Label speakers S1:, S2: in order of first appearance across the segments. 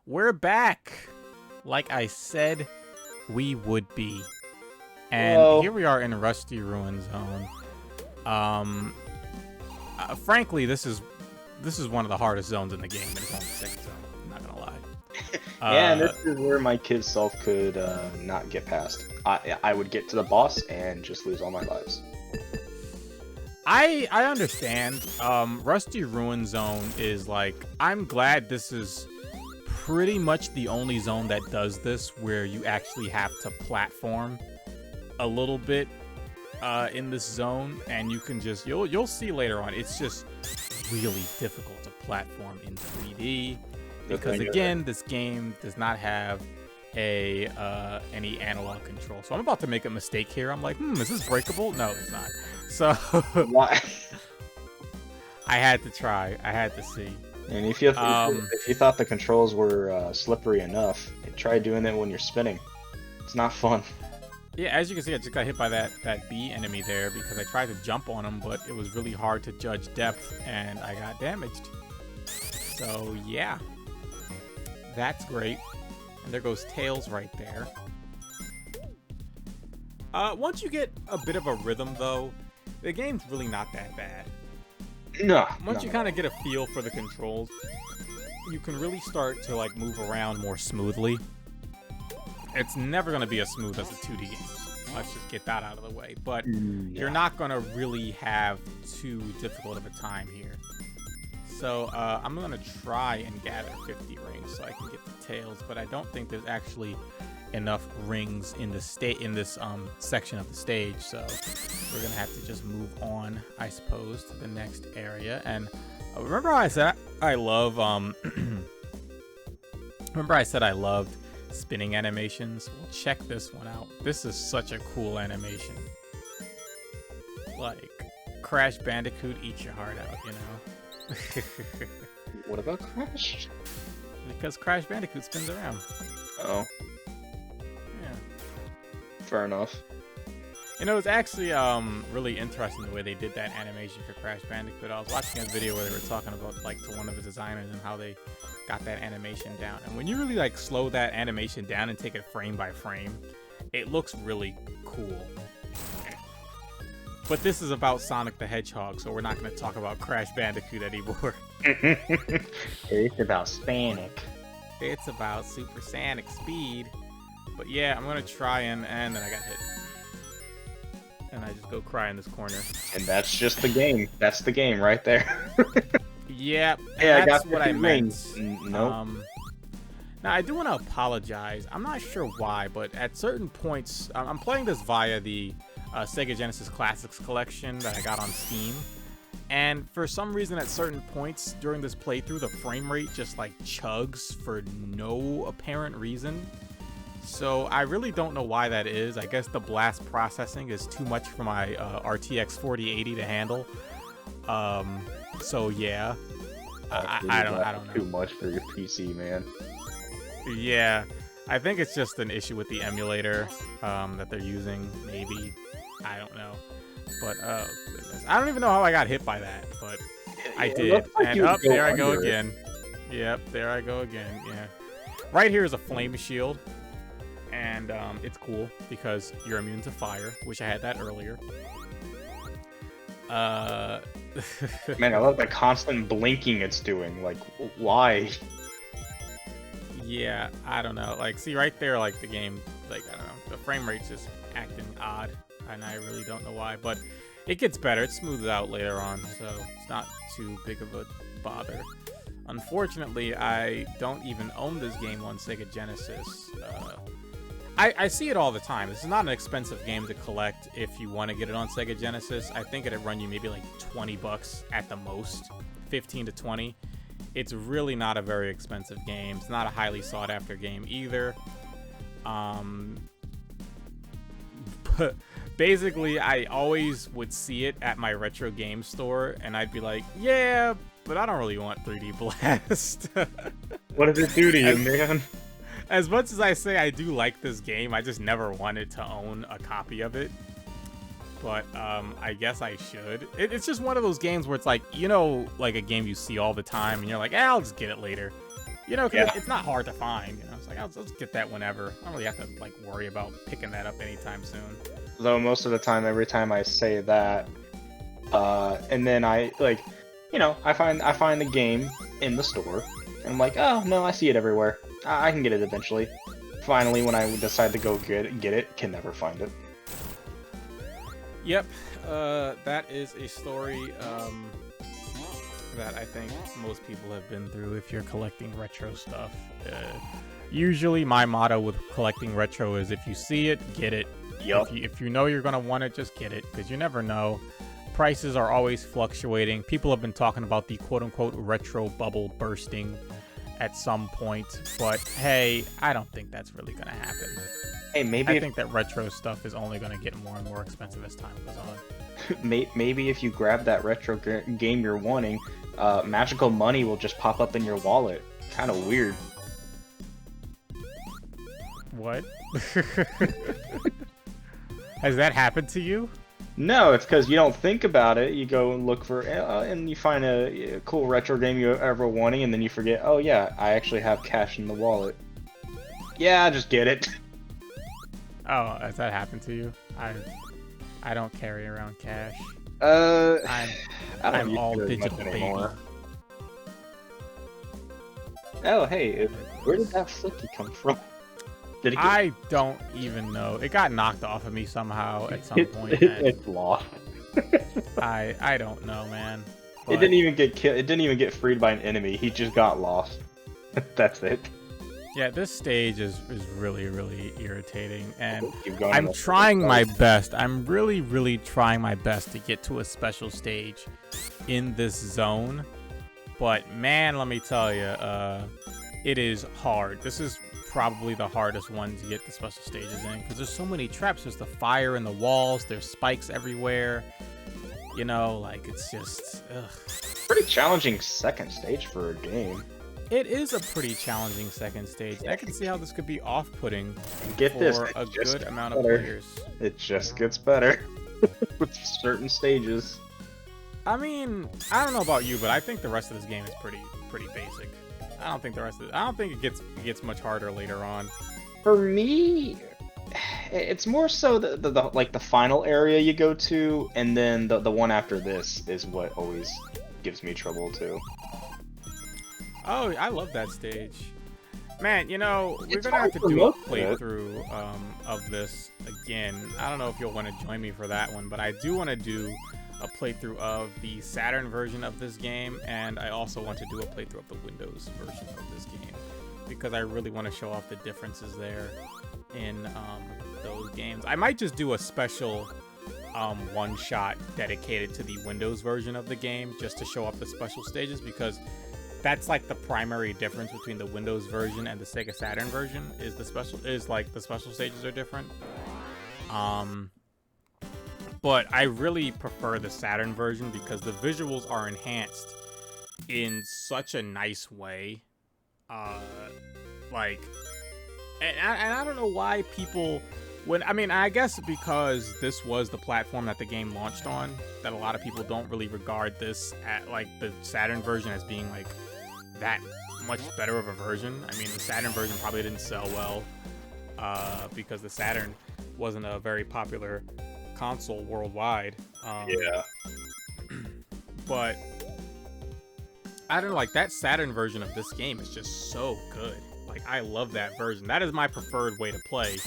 S1: We're back, like I said we would be. And
S2: Hello.
S1: here we are in Rusty Ruin Zone. Frankly, this is one of the hardest zones in the game, but it's only the second zone. I'm not gonna lie.
S2: Yeah, and this is where my kid self could not get past. I would get to the boss and just lose all my lives.
S1: I understand. Rusty Ruin Zone is like, I'm glad this is pretty much the only zone that does this, where you actually have to platform a little bit in this zone, and you can just you'll see later on. It's just really difficult to platform in 3D because again, this game does not have any analog control. So I'm about to make a mistake here. I'm like, is this breakable? No, it's not. So
S2: Why?
S1: I had to try. I had to see.
S2: And if you thought the controls were slippery enough, try doing it when you're spinning. It's not fun.
S1: Yeah, as you can see, I just got hit by that bee enemy there because I tried to jump on him, but it was really hard to judge depth, and I got damaged. So yeah, that's great. And there goes Tails right there. Once you get a bit of a rhythm, though, the game's really not that bad.
S2: No.
S1: Once you kind of get a feel for the controls, you can really start to like move around more smoothly. It's never going to be as smooth as a 2D game. Let's just get that out of the way. But you're not going to really have too difficult of a time here. So I'm going to try and gather 50 rings so I can get the Tails, but I don't think there's actually enough rings in this section of the stage, so we're gonna have to just move on, I suppose, to the next area. And remember how I said I love remember I said I loved spinning animations? Well, check this one out. This is such a cool animation. Like Crash Bandicoot, eat your heart out, you know.
S2: What about Crash?
S1: Because Crash Bandicoot spins around.
S2: Oh. Fair enough.
S1: You know, it's actually really interesting the way they did that animation for Crash Bandicoot. I was watching a video where they were talking about like to one of the designers and how they got that animation down. And when you really like slow that animation down and take it frame by frame, it looks really cool. But this is about Sonic the Hedgehog, so we're not going to talk about Crash Bandicoot anymore.
S2: It's about Spanic.
S1: It's about supersonic speed. But yeah, I'm gonna try and then I got hit. And I just go cry in this corner.
S2: And that's just the game. That's the game right there.
S1: Yeah,
S2: hey,
S1: that's what I meant.
S2: Nope.
S1: Now, I do want to apologize. I'm not sure why, but at certain points, I'm playing this via the Sega Genesis Classics collection that I got on Steam. And for some reason, at certain points during this playthrough, the frame rate just like chugs for no apparent reason. So I really don't know why that is. I guess the blast processing is too much for my RTX 4080 to handle. So yeah, I don't know.
S2: Too much for your PC, man.
S1: Yeah, I think it's just an issue with the emulator that they're using. Maybe, I don't know. But oh goodness, I don't even know how I got hit by that, but I did. And up there I go again. Yep, there I go again. Yeah, right here is a flame shield. And it's cool because you're immune to fire. Wish I had that earlier.
S2: Man, I love the constant blinking it's doing. Like, why?
S1: Yeah, I don't know. Like, see right there, like the game, like I don't know, the frame rate's just acting odd, and I really don't know why. But it gets better. It smooths out later on, so it's not too big of a bother. Unfortunately, I don't even own this game on Sega Genesis. I see it all the time. This is not an expensive game to collect if you want to get it on Sega Genesis. I think it'd run you maybe like $20 at the most, 15 to 20. It's really not a very expensive game. It's not a highly sought after game either. But basically, I always would see it at my retro game store, and I'd be like, yeah, but I don't really want 3D Blast.
S2: What does it do to you, man?
S1: As much as I say I do like this game, I just never wanted to own a copy of it. But I guess I should. It's just one of those games where it's like, you know, like a game you see all the time, and you're like, I'll just get it later. You know, because it's not hard to find. You know, it's like, let's get that whenever. I don't really have to like worry about picking that up anytime soon.
S2: Though most of the time, every time I say that, and then I like, you know, I find the game in the store, and I'm like, oh no, I see it everywhere. I can get it eventually. Finally, when I decide to go get it, can never find it.
S1: Yep, that is a story that I think most people have been through if you're collecting retro stuff. Usually my motto with collecting retro is if you see it, get it.
S2: Yep.
S1: If you know you're going to want it, just get it, because you never know. Prices are always fluctuating. People have been talking about the quote-unquote retro bubble bursting at some point, but hey, I don't think that's really going to happen.
S2: Hey, maybe
S1: I think that retro stuff is only going to get more and more expensive as time goes on.
S2: Maybe if you grab that retro game you're wanting, magical money will just pop up in your wallet. Kind of weird.
S1: What? Has that happened to you?
S2: No, it's because you don't think about it. You go and look for, and you find a cool retro game you ever wanting, and then you forget, oh yeah, I actually have cash in the wallet. Yeah, just get it.
S1: Oh, has that happened to you? I don't carry around cash. I'm all digital, baby.
S2: Oh, hey, where did that flicky come from? Did it get...
S1: I don't even know. It got knocked off of me somehow at some point.
S2: It's lost.
S1: I don't know, man.
S2: But... It didn't even get killed. It didn't even get freed by an enemy. He just got lost. That's it.
S1: Yeah, this stage is really, really irritating, and I'm trying my best. I'm really, really trying my best to get to a special stage in this zone. But man, let me tell you, it is hard. This is probably the hardest one to get the special stages in, because there's so many traps. There's the fire in the walls. There's spikes everywhere. You know, like, it's just, ugh.
S2: Pretty challenging second stage for a game.
S1: It is a pretty challenging second stage. I can see how this could be off-putting
S2: for
S1: a good amount of players.
S2: It just gets better with certain stages.
S1: I mean, I don't know about you, but I think the rest of this game is pretty basic. I don't think it gets much harder later on.
S2: For me, it's more so the final area you go to, and then the one after this is what always gives me trouble too.
S1: Oh, I love that stage. Man, you know, we're going to have to do a playthrough of this again. I don't know if you'll want to join me for that one, but I do want to do a playthrough of the Saturn version of this game, and I also want to do a playthrough of the Windows version of this game, because I really want to show off the differences there in those games. I might just do a special one-shot dedicated to the Windows version of the game, just to show off the special stages, because that's like the primary difference between the Windows version and the Sega Saturn version is the special stages are different. But I really prefer the Saturn version because the visuals are enhanced in such a nice way. Like, and I don't know why people I guess because this was the platform that the game launched on, that a lot of people don't really regard this at like the Saturn version as being like that much better of a version. I mean, the Saturn version probably didn't sell well because the Saturn wasn't a very popular console worldwide.
S2: Yeah.
S1: But I don't know, like that Saturn version of this game is just so good. Like, I love that version. That is my preferred way to play.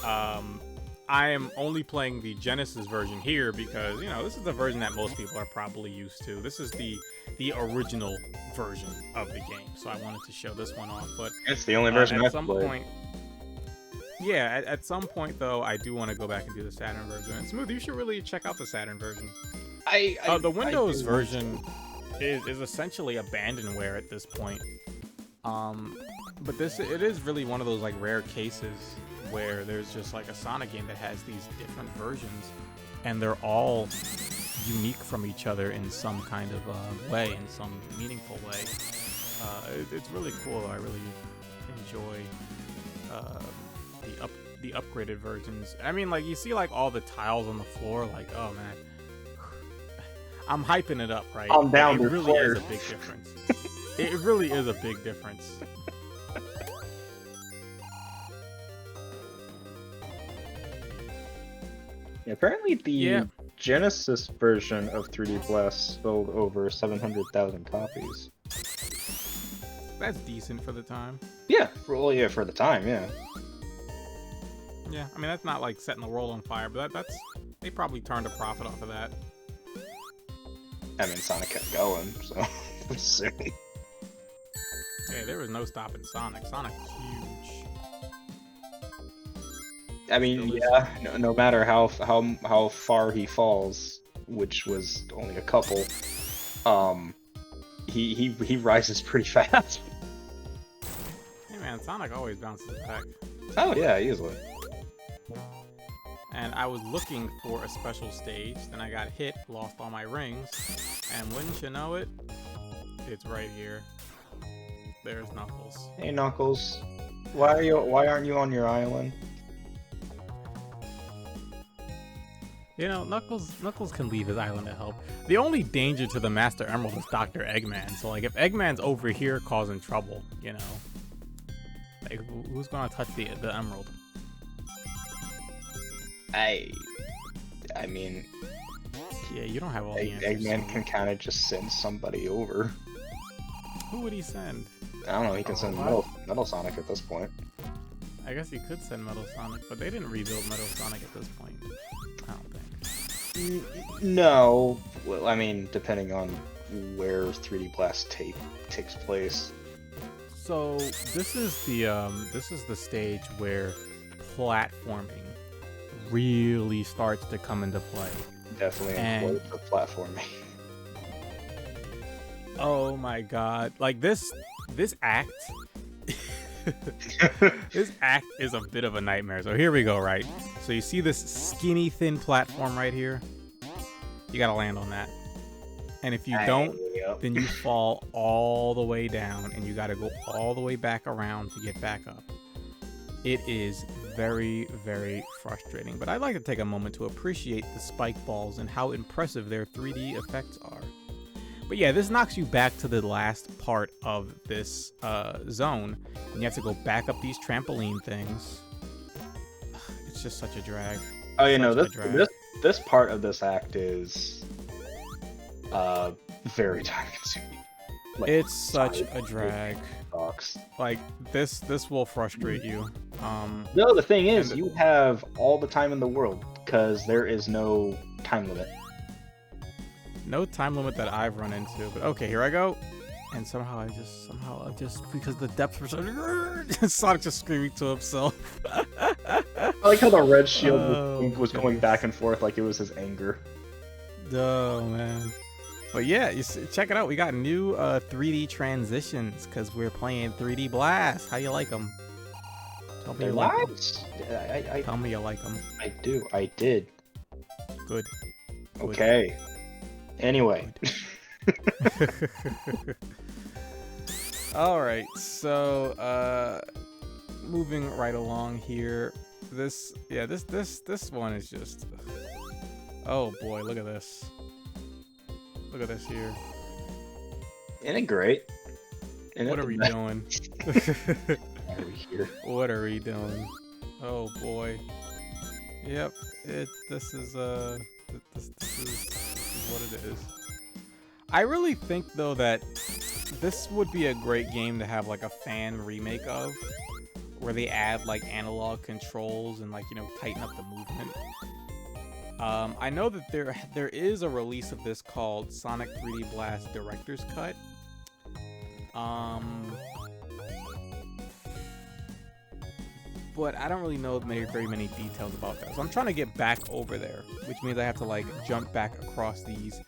S1: I am only playing the Genesis version here because, you know, this is the version that most people are probably used to. This is the original version of the game, so I wanted to show this one off. But
S2: it's the only version
S1: at some point. Yeah, at some point though, I do want to go back and do the Saturn version. And Smooth, you should really check out the Saturn version. The Windows version is essentially abandonware at this point. But it is really one of those like rare cases where there's just like a Sonic game that has these different versions, and they're all unique from each other in some kind of way, in some meaningful way. It's really cool. I really enjoy the upgraded versions. I mean, like, you see like all the tiles on the floor, like, oh man, I'm hyping it up, right?
S2: I'm down.
S1: It really is a big difference. It really is a big difference.
S2: Yeah, apparently the
S1: Yeah.
S2: Genesis version of 3D Blast sold over 700,000 copies.
S1: That's decent for the time.
S2: Yeah, for the time, yeah.
S1: Yeah, I mean that's not like setting the world on fire, but that's they probably turned a profit off of that.
S2: I mean, Sonic kept going, so let's see.
S1: Hey, there was no stopping Sonic. Sonic was huge.
S2: I mean, yeah, no matter how far he falls, which was only a couple, he rises pretty fast.
S1: Hey man, Sonic always bounces back.
S2: Oh yeah, easily.
S1: And I was looking for a special stage, then I got hit, lost all my rings, and wouldn't you know it, it's right here. There's Knuckles.
S2: Hey Knuckles, why aren't you on your island?
S1: You know, Knuckles can leave his island to help. The only danger to the Master Emerald is Dr. Eggman. So like if Eggman's over here causing trouble, you know, like who's gonna touch the emerald?
S2: I mean,
S1: Yeah, you don't have all the answers.
S2: Eggman can kind of just send somebody over.
S1: Who would he send?
S2: I don't know. He can send Metal Sonic at this point.
S1: I guess he could send Metal Sonic, but they didn't rebuild Metal Sonic at this point. I don't think.
S2: No, well, I mean, depending on where 3D Blast takes place.
S1: So this is the stage where platforming really starts to come into play.
S2: Definitely employed for platforming.
S1: Oh my god! Like this act. This act is a bit of a nightmare. So here we go, right? So you see this skinny, thin platform right here? You gotta land on that. And if you don't, then you fall all the way down and you gotta go all the way back around to get back up. It is very, very frustrating. But I'd like to take a moment to appreciate the spike balls and how impressive their 3D effects are. But yeah, this knocks you back to the last part of this zone. And you have to go back up these trampoline things. It's just such a drag.
S2: Oh, you know, this part of this act is very time consuming. Like,
S1: it's such a drag.
S2: Box.
S1: Like this will frustrate you.
S2: No, the thing is, you have all the time in the world because there is no time limit.
S1: No time limit that I've run into, but okay, here I go. And somehow I just because the depths were so Sonic just screaming to himself.
S2: I like how the red shield was going back and forth like it was his anger.
S1: Oh man. But yeah, you see, check it out. We got new 3D transitions because we're playing 3D Blast. How you like them? Tell me you like them. Tell me you like them.
S2: I do. I did.
S1: Good.
S2: Okay. Anyway.
S1: All right. So, moving right along here. This one is just. Oh boy, look at this. Look at this here.
S2: Isn't it great?
S1: What are we doing?
S2: Why are we here?
S1: What are we doing? Oh boy. Yep. This is what it is. I really think though that this would be a great game to have like a fan remake of, where they add like analog controls and like, you know, tighten up the movement. I know that there is a release of this called Sonic 3D Blast Director's Cut. But I don't really know very many details about that. So I'm trying to get back over there, which means I have to like jump back across these.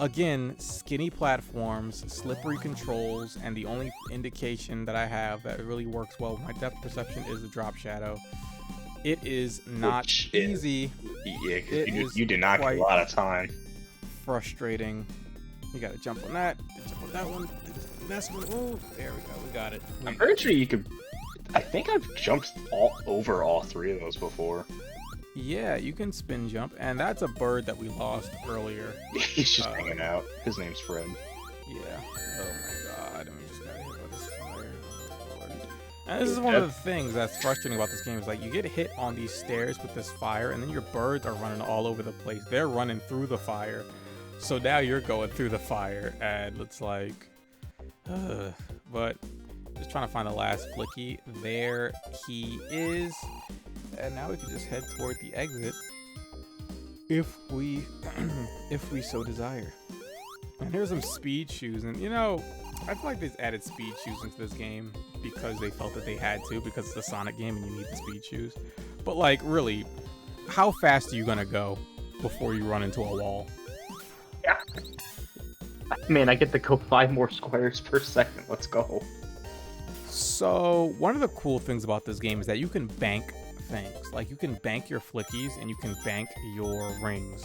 S1: Again, skinny platforms, slippery controls, and the only indication that I have that really works well with my depth perception is the drop shadow. It is not easy.
S2: Yeah, because you do not get a lot of time.
S1: Frustrating. You gotta jump on that. Jump on that one. That's one. Oh, there we go. We got it.
S2: I'm pretty sure you could. I think I've jumped over all three of those before.
S1: Yeah, you can spin jump, and that's a bird that we lost earlier.
S2: He's just hanging out. His name's Fred.
S1: Yeah. Oh my god. I mean, And this is one of the things that's frustrating about this game is like you get hit on these stairs with this fire, and then your birds are running all over the place. They're running through the fire, so now you're going through the fire, and it's like, but just trying to find the last Flicky. There he is, and now we can just head toward the exit if we if we so desire. And here's some speed shoes, and you know, I feel like they've added speed shoes into this game because they felt that they had to, because it's a Sonic game and you need the speed shoes. But like, really, how fast are you gonna go before you run into a wall?
S2: Yeah. Man, I get to go 5 more squares per second. Let's go.
S1: So one of the cool things about this game is that you can bank things. Like you can bank your flickies and you can bank your rings.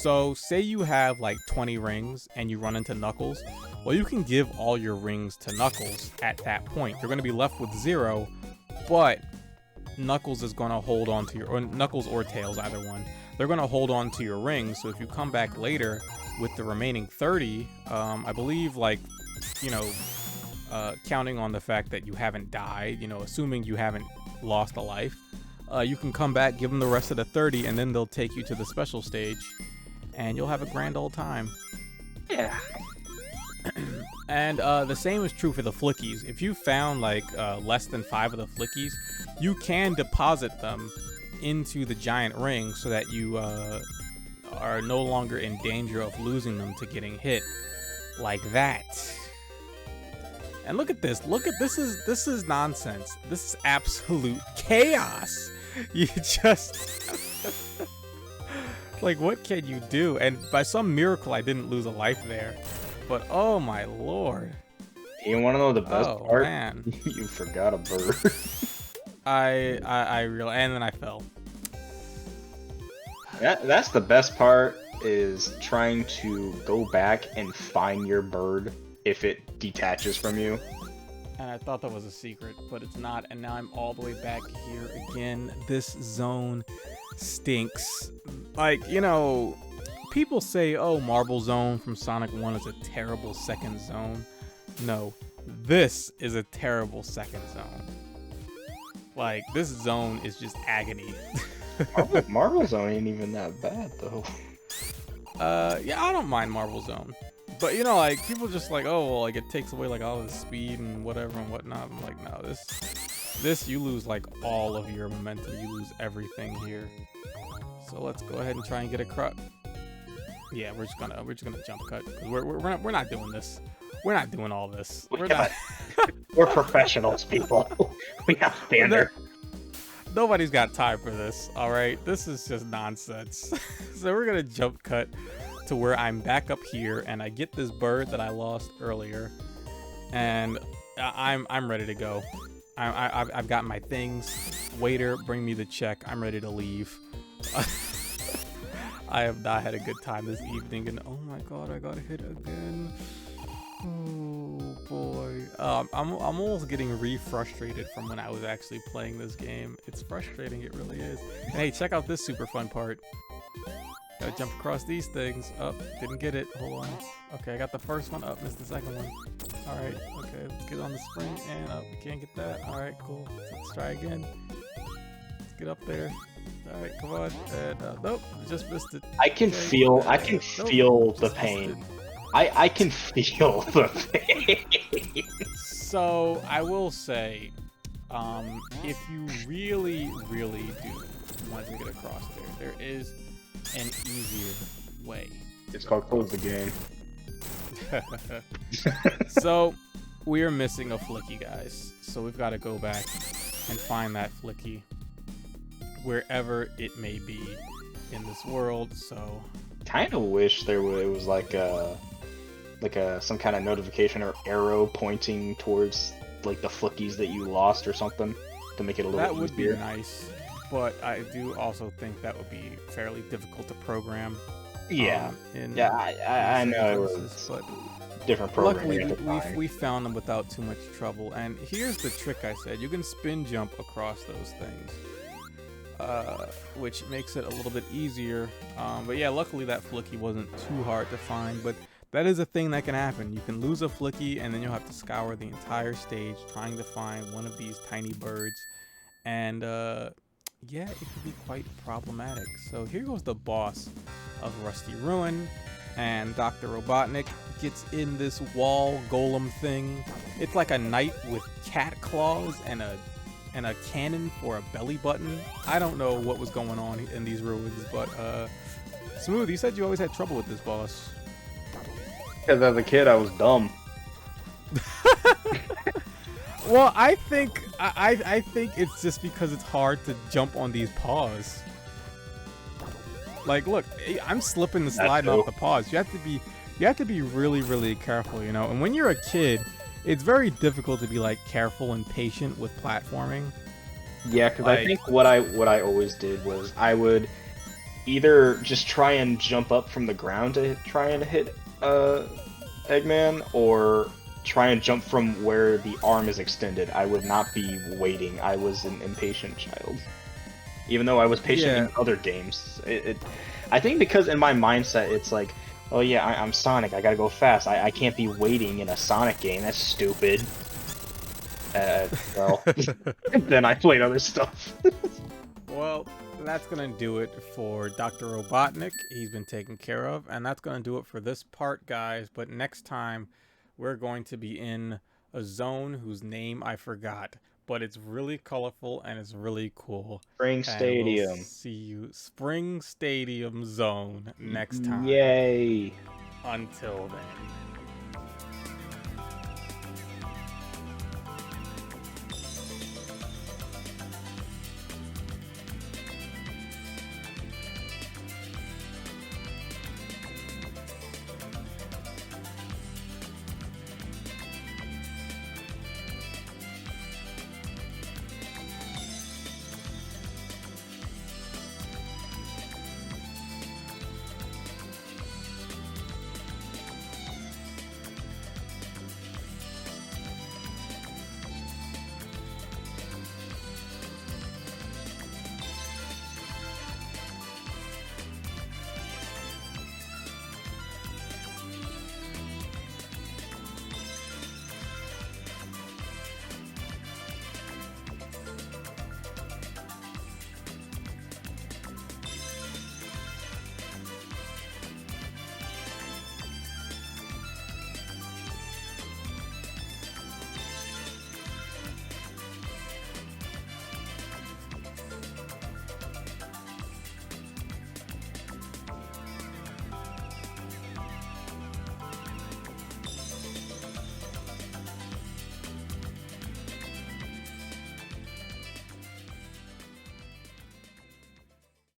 S1: So say you have like 20 rings and you run into Knuckles. Well, you can give all your rings to Knuckles at that point. You're going to be left with 0, but Knuckles is going to hold on to your, or Knuckles or Tails, either one. They're going to hold on to your rings. So if you come back later with the remaining 30, I believe, like, you know, counting on the fact that you haven't died, you know, assuming you haven't lost a life, you can come back, give them the rest of the 30, and then they'll take you to the special stage, and you'll have a grand old time.
S2: Yeah.
S1: And the same is true for the flickies. If you found like less than 5 of the flickies, you can deposit them into the giant ring so that you are no longer in danger of losing them to getting hit like that. And look at this. Look at this is nonsense. This is absolute chaos. You just like, what can you do? And by some miracle I didn't lose a life there. But oh my lord.
S2: You want to know the best part?
S1: Man.
S2: You forgot a bird.
S1: I really, and then I fell.
S2: That's the best part, is trying to go back and find your bird if it detaches from you.
S1: And I thought that was a secret, but it's not, and now I'm all the way back here again. This zone stinks. Like, you know, people say, oh, Marble Zone from Sonic 1 is a terrible second zone. No, this is a terrible second zone. Like, this zone is just agony.
S2: Marble Zone ain't even that bad, though.
S1: Yeah, I don't mind Marble Zone. But, you know, like, people just like, oh, well, like, it takes away, like, all the speed and whatever and whatnot. I'm like, no, this, you lose, like, all of your momentum. You lose everything here. So let's go ahead and try and get a cut. Yeah, we're just gonna jump cut. We're not doing this. We're not doing all this.
S2: We're professionals, people. We have standard.
S1: Nobody's got time for this, all right? This is just nonsense. So we're gonna jump cut to where I'm back up here, and I get this bird that I lost earlier, and I'm ready to go. I've got my things. Waiter, bring me the check. I'm ready to leave. I have not had a good time this evening, and oh my god, I got hit again. Oh boy. I'm almost getting re-frustrated from when I was actually playing this game. It's frustrating, it really is. And hey, check out this super fun part. Gotta jump across these things. Up, didn't get it. Hold on. Okay, I got the first one up, missed the second one. Alright, okay, let's get on the spring, and up. We can't get that. Alright, cool. Let's try again. Let's get up there. Alright, come on. And nope, just missed it.
S2: I can feel the pain. I can feel the pain.
S1: So I will say, if you really, really do want to get across there is an easier way.
S2: It's called close the game.
S1: So we are missing a flicky, guys. So we've got to go back and find that flicky wherever it may be in this world. So
S2: kind of wish it was like some kind of notification or arrow pointing towards like the flickies that you lost or something to make it a little easier. That would be
S1: nice, but I do also think that would be fairly difficult to program.
S2: Yeah, I know it was, but different programming.
S1: Luckily, we found them without too much trouble. And here's the trick I said: you can spin jump across those things, which makes it a little bit easier. But yeah, luckily that flicky wasn't too hard to find. But That is a thing that can happen. You can lose a Flicky, and then you'll have to scour the entire stage trying to find one of these tiny birds. And yeah, it can be quite problematic. So here goes the boss of Rusty Ruin, and Dr. Robotnik gets in this wall golem thing. It's like a knight with cat claws and a cannon for a belly button. I don't know what was going on in these ruins, but Smooth, you said you always had trouble with this boss.
S2: Because as a kid, I was dumb.
S1: Well, I think it's just because it's hard to jump on these paws. Like, look, I'm slipping and sliding off the paws. You have to be really, really careful, you know. And when you're a kid, it's very difficult to be like careful and patient with platforming.
S2: Yeah, because I think what I always did was I would either just try and jump up from the ground to try and hit Eggman, or try and jump from where the arm is extended. I would not be waiting. I was an impatient child. Even though I was patient in other games. I think because in my mindset it's like, oh yeah, I'm Sonic, I gotta go fast. I can't be waiting in a Sonic game, that's stupid. Well, then I played other stuff.
S1: Well, that's gonna do it for Dr. Robotnik. He's been taken care of, and that's gonna do it for this part, guys. But next time, we're going to be in a zone whose name I forgot, but it's really colorful and it's really cool.
S2: Spring Stadium.
S1: We'll see you Spring Stadium Zone next time.
S2: Yay!
S1: Until then.